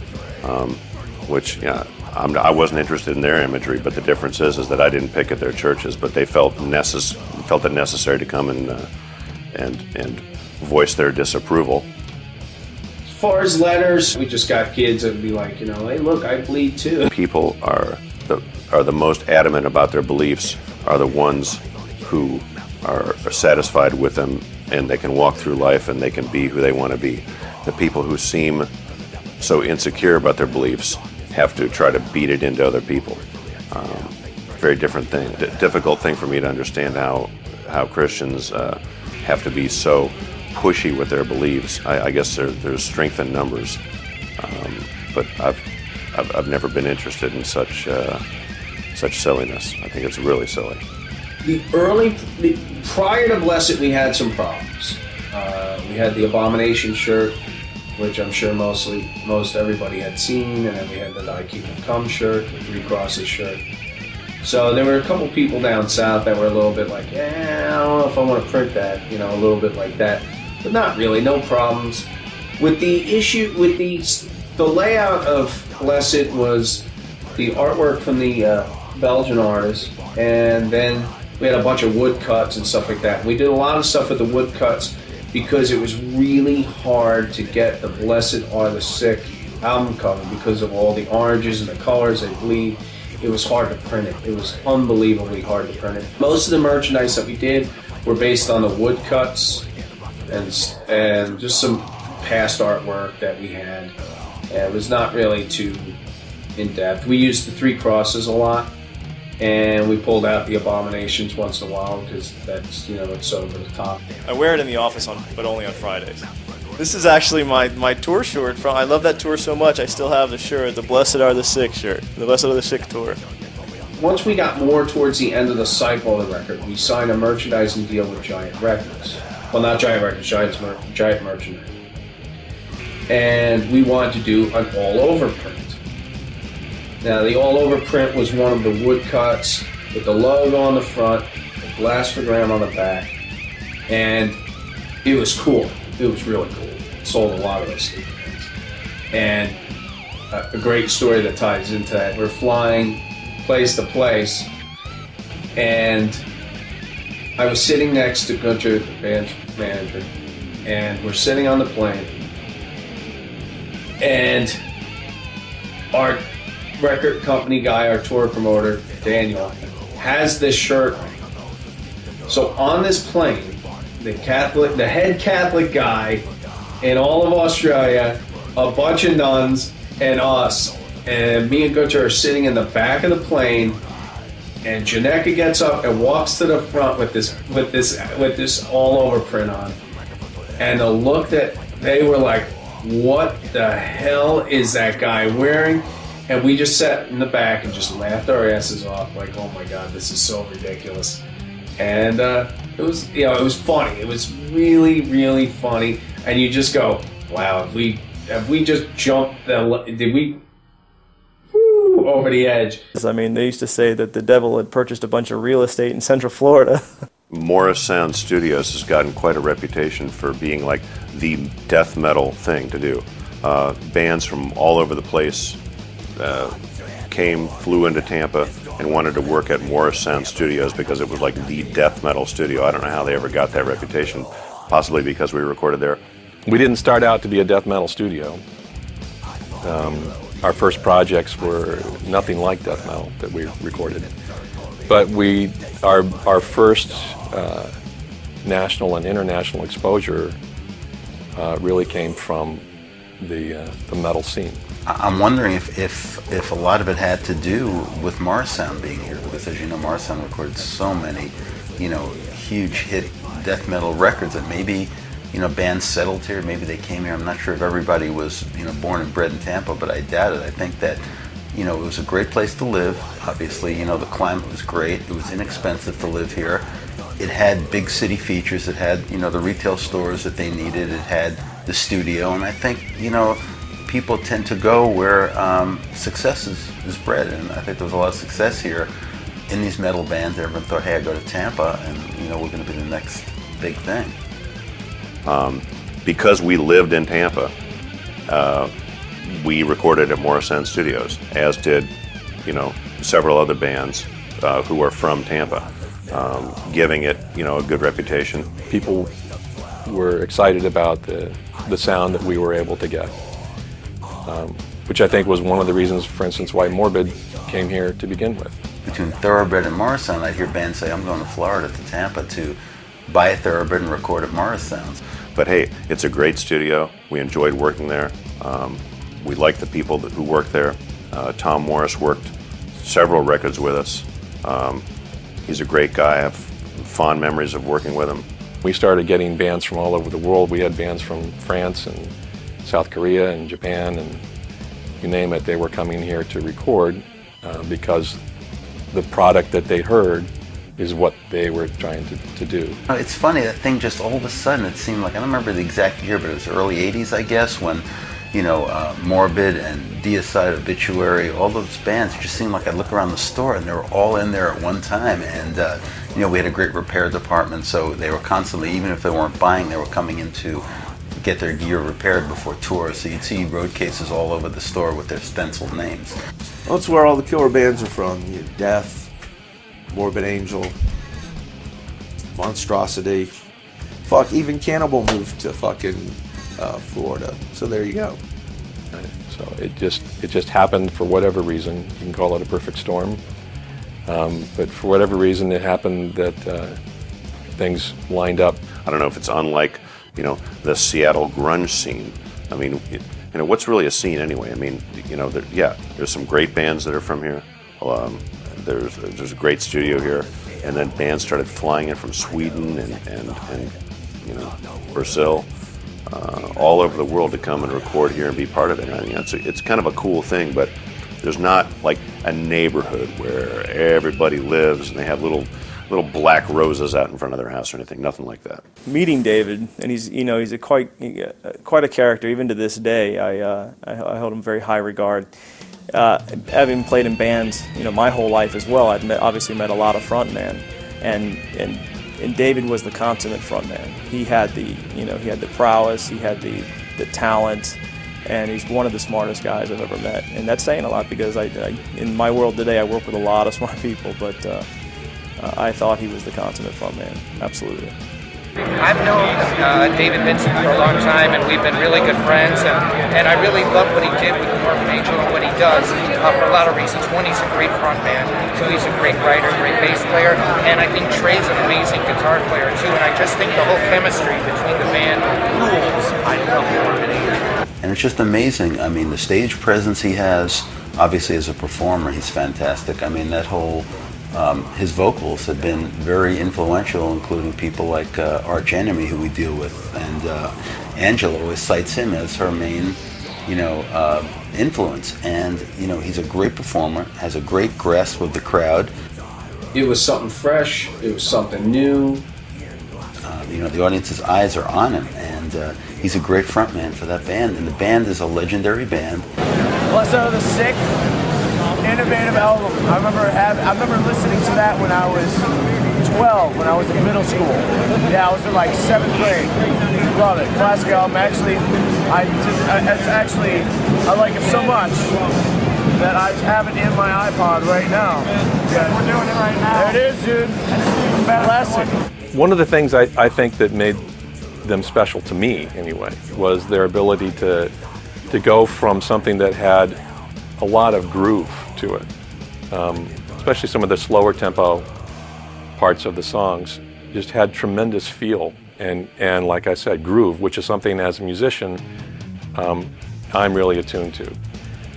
which, yeah, I wasn't interested in their imagery, but the difference is that I didn't picket their churches, but they felt it necessary to come and voice their disapproval. As far as letters, we just got kids that would be like, you know, "Hey, look, I bleed too." People are the most adamant about their beliefs are the ones who are satisfied with them, and they can walk through life and they can be who they want to be. The people who seem so insecure about their beliefs have to try to beat it into other people. Very different thing. Difficult thing for me to understand how Christians have to be so pushy with their beliefs. I guess there's strength in numbers, but I've never been interested in such silliness. I think it's really silly. Prior to Blessed, we had some problems. We had the Abomination shirt, which I'm sure most everybody had seen, and then we had the Thy Kingdom Come shirt, the Three Crosses shirt. So there were a couple people down south that were a little bit like, I don't know if I want to print that, you know, a little bit like that. But not really, no problems. With the issue, with the layout of Blessed was the artwork from the Belgian artist, and then we had a bunch of woodcuts and stuff like that. We did a lot of stuff with the woodcuts because it was really hard to get the Blessed Are the Sick album cover because of all the oranges and the colors they bleed. It was hard to print it. It was unbelievably hard to print it. Most of the merchandise that we did were based on the woodcuts and just some past artwork that we had. And it was not really too in-depth. We used the Three Crosses a lot. And we pulled out the Abominations once in a while because that's, you know, it's over the top. I wear it in the office, but only on Fridays. This is actually my tour shirt. I love that tour so much, I still have the shirt, the Blessed Are the Sick shirt, the Blessed Are the Sick tour. Once we got more towards the end of the cycle of the record, we signed a merchandising deal with Giant Records. Well, not Giant Records, Giant Merchandise. And we wanted to do an all-over print. Now, the all-over print was one of the woodcuts with the logo on the front, the blastogram on the back, and it was cool. It was really cool. It sold a lot of those stupid things. And a great story that ties into that. We're flying place to place, and I was sitting next to Gunter, the band manager, and we're sitting on the plane, and our record company guy, our tour promoter, Daniel, has this shirt on. So on this plane, the head Catholic guy in all of Australia, a bunch of nuns, and us, and me and Gunter are sitting in the back of the plane, and Janeka gets up and walks to the front with this all over print on, and the look that they were like, "What the hell is that guy wearing?" And we just sat in the back and just laughed our asses off, like, "Oh my God, this is so ridiculous." And it was, you know, it was funny. It was really, really funny. And you just go, "Wow, have we just jumped did we over the edge?" I mean, they used to say that the devil had purchased a bunch of real estate in Central Florida. Morris Sound Studios has gotten quite a reputation for being like the death metal thing to do. Bands from all over the place flew into Tampa and wanted to work at Morris Sound Studios because it was like the death metal studio. I don't know how they ever got that reputation, possibly because we recorded there. We didn't start out to be a death metal studio. Our first projects were nothing like death metal that we recorded. But our first national and international exposure really came from the metal scene. I'm wondering if a lot of it had to do with Morrisound being here, because as you know, Morrisound recorded so many, huge hit death metal records that maybe, bands settled here, maybe they came here. I'm not sure if everybody was, born and bred in Tampa, but I doubt it. I think that, it was a great place to live. Obviously, the climate was great. It was inexpensive to live here. It had big city features. It had, the retail stores that they needed. It had the studio, and I think, people tend to go where success is bred, and I think there was a lot of success here in these metal bands. Everyone thought, hey, I go to Tampa, and we're going to be the next big thing. Because we lived in Tampa, we recorded at Morrisound Studios, as did, several other bands who are from Tampa, giving it, a good reputation. People were excited about the sound that we were able to get. Which I think was one of the reasons, for instance, why Morbid came here to begin with. Between Thoroughbred and Morrisound, I hear bands say, I'm going to Florida, to Tampa, to buy a Thoroughbred and record at Morrisound. But hey, it's a great studio. We enjoyed working there. We like the people who work there. Tom Morris worked several records with us. He's a great guy. I have fond memories of working with him. We started getting bands from all over the world. We had bands from France and South Korea and Japan, and you name it, they were coming here to record because the product that they heard is what they were trying to do. It's funny, that thing just all of a sudden, it seemed like, I don't remember the exact year, but it was early 80s, I guess, when, Morbid and Deicide, Obituary, all those bands, it just seemed like I'd look around the store and they were all in there at one time, and we had a great repair department, so they were constantly, even if they weren't buying, they were coming in to get their gear repaired before tours, so you'd see road cases all over the store with their stenciled names. Well, that's where all the killer bands are from. Death, Morbid Angel, Monstrosity. Fuck, even Cannibal moved to fucking Florida. So there you go. Right. So it just happened for whatever reason. You can call it a perfect storm, but for whatever reason, it happened that things lined up. I don't know if it's unlike, the Seattle grunge scene. I mean, what's really a scene anyway? I mean, there's some great bands that are from here. There's a great studio here, and then bands started flying in from Sweden and Brazil, all over the world to come and record here and be part of it. I mean, it's kind of a cool thing, but there's not like a neighborhood where everybody lives and they have little black roses out in front of their house or anything. Nothing like that. Meeting David, and he's quite a character even to this day. I hold him in very high regard. Having played in bands, my whole life as well, I've obviously met a lot of frontmen, and David was the consummate frontman. He had the prowess, he had the talent, and he's one of the smartest guys I've ever met. And that's saying a lot, because in my world today, I work with a lot of smart people, but I thought he was the consummate frontman, absolutely. I've known David Vincent for a long time, and we've been really good friends, and I really love what he did with the Morbid Angel and what he does for a lot of reasons. One, he's a great frontman. Two, he's a great writer, great bass player, and I think Trey's an amazing guitar player too, and I just think the whole chemistry between the band rules. I love Morbid Angel. And it's just amazing. I mean, the stage presence he has, obviously as a performer, he's fantastic. I mean, that whole his vocals have been very influential, including people like Arch Enemy, who we deal with, and Angela always cites him as her main, influence. And he's a great performer, has a great grasp of the crowd. It was something fresh. It was something new. The audience's eyes are on him, and he's a great frontman for that band. And the band is a legendary band. Bless Out of the Sick. Innovative album. I remember listening to that when I was 12, when I was in middle school. Yeah, I was in like 7th grade. Love it. Classic album. Actually, I like it so much that I have it in my iPod right now. Yeah. We're doing it right now. There it is, dude. Classic. One of the things I think that made them special to me, anyway, was their ability to go from something that had a lot of groove to it, especially some of the slower tempo parts of the songs. just had tremendous feel and like I said, groove, which is something as a musician I'm really attuned to.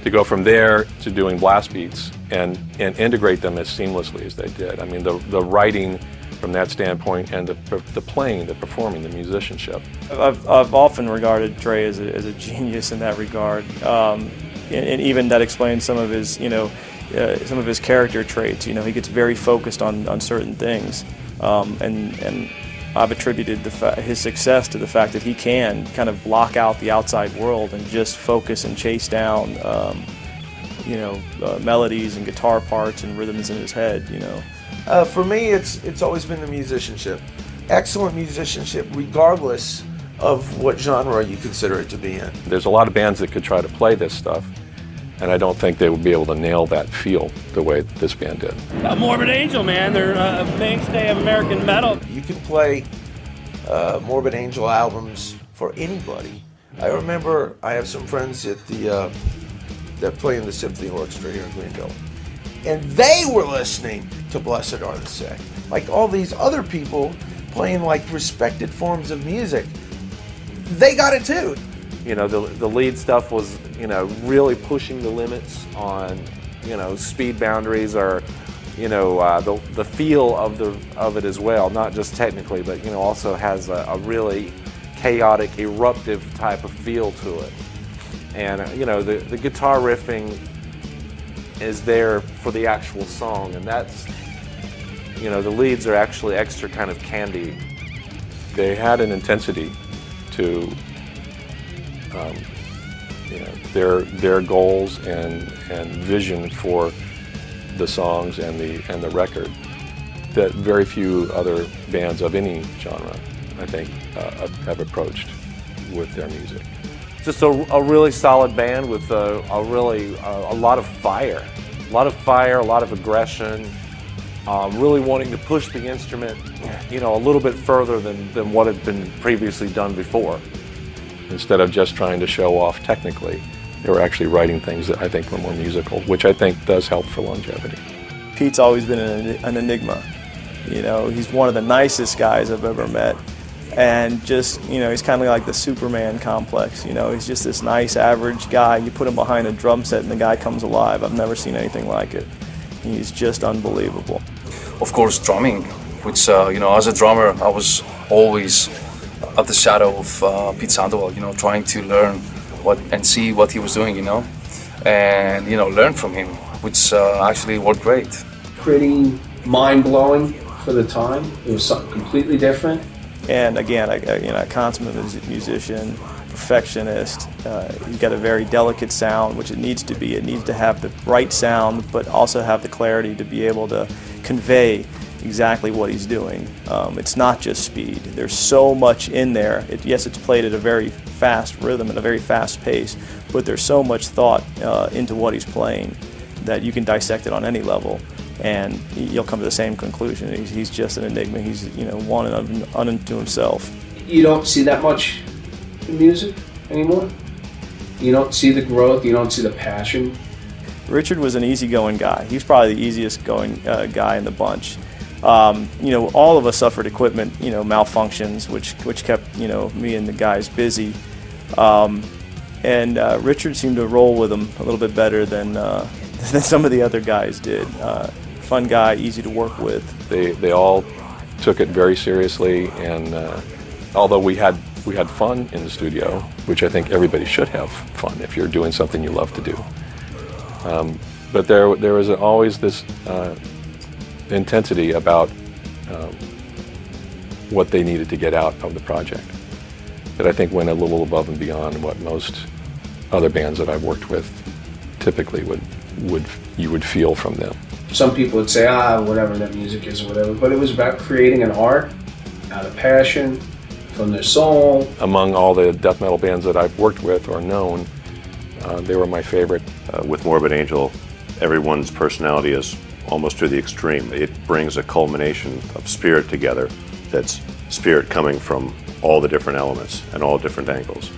To go from there to doing blast beats and integrate them as seamlessly as they did. I mean, the writing from that standpoint and the playing, the performing, the musicianship. I've often regarded Trey as a genius in that regard, and even that explains some of his, some of his character traits. He gets very focused on certain things, and I've attributed his success to the fact that he can kind of block out the outside world and just focus and chase down, melodies and guitar parts and rhythms in his head. For me, it's always been the musicianship. Excellent musicianship, regardless of what genre you consider it to be in. There's a lot of bands that could try to play this stuff, and I don't think they would be able to nail that feel the way this band did. Morbid Angel, man, they're a mainstay of American metal. You can play Morbid Angel albums for anybody. I remember I have some friends at that play in the symphony orchestra here in Greenville, and they were listening to Blessed Are the Sick. Like all these other people playing like respected forms of music, they got it too. The lead stuff was, really pushing the limits on, speed boundaries or, the feel of it as well. Not just technically, but also has a really chaotic, eruptive type of feel to it. And the guitar riffing is there for the actual song, and that's, the leads are actually extra kind of candy. They had an intensity to their goals and vision for the songs and the record that very few other bands of any genre, I think, have approached with their music. Just a really solid band with a lot of fire, a lot of aggression, really wanting to push the instrument, a little bit further than what had been previously done before. Instead of just trying to show off technically, they were actually writing things that I think were more musical, which I think does help for longevity. Pete's always been an enigma. He's one of the nicest guys I've ever met. And just, he's kind of like the Superman complex. He's just this nice, average guy. You put him behind a drum set and the guy comes alive. I've never seen anything like it. He's just unbelievable. Of course, drumming, which, as a drummer, I was always at the shadow of Pete Sandoval, trying to learn and see what he was doing, and, learn from him, which actually worked great. Pretty mind-blowing for the time. It was something completely different. And again, a consummate musician, perfectionist. He's got a very delicate sound, which it needs to be. It needs to have the right sound, but also have the clarity to be able to convey exactly what he's doing. It's not just speed. There's so much in there. Yes, it's played at a very fast rhythm and a very fast pace, but there's so much thought into what he's playing that you can dissect it on any level, and you'll come to the same conclusion. He's just an enigma. He's one unto himself. You don't see that much in music anymore. You don't see the growth. You don't see the passion. Richard was an easygoing guy. He was probably the easiest going guy in the bunch. All of us suffered equipment, malfunctions, which kept, me and the guys busy. And Richard seemed to roll with them a little bit better than some of the other guys did. Fun guy, easy to work with. They all took it very seriously, and although we had fun in the studio, which I think everybody should have fun if you're doing something you love to do. But there was always this intensity about what they needed to get out of the project that I think went a little above and beyond what most other bands that I've worked with typically you would feel from them. Some people would say, whatever that music is or whatever, but it was about creating an art out of passion, from their soul. Among all the death metal bands that I've worked with or known, they were my favorite. With Morbid Angel, everyone's personality is almost to the extreme. It brings a culmination of spirit together that's spirit coming from all the different elements and all different angles.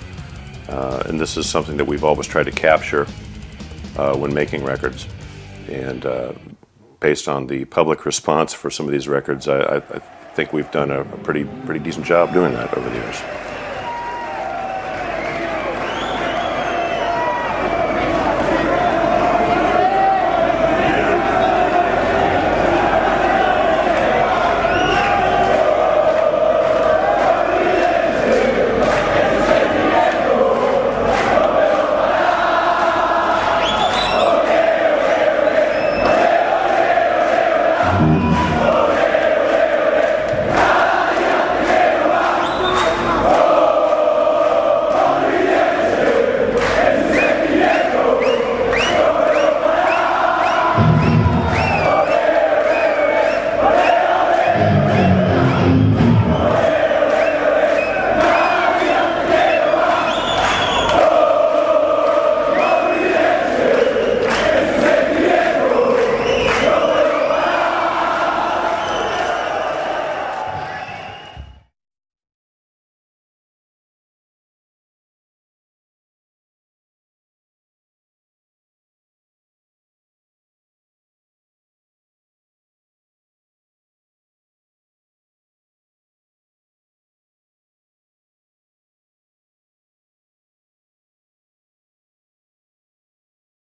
And this is something that we've always tried to capture when making records. And based on the public response for some of these records, I think we've done a pretty decent job doing that over the years.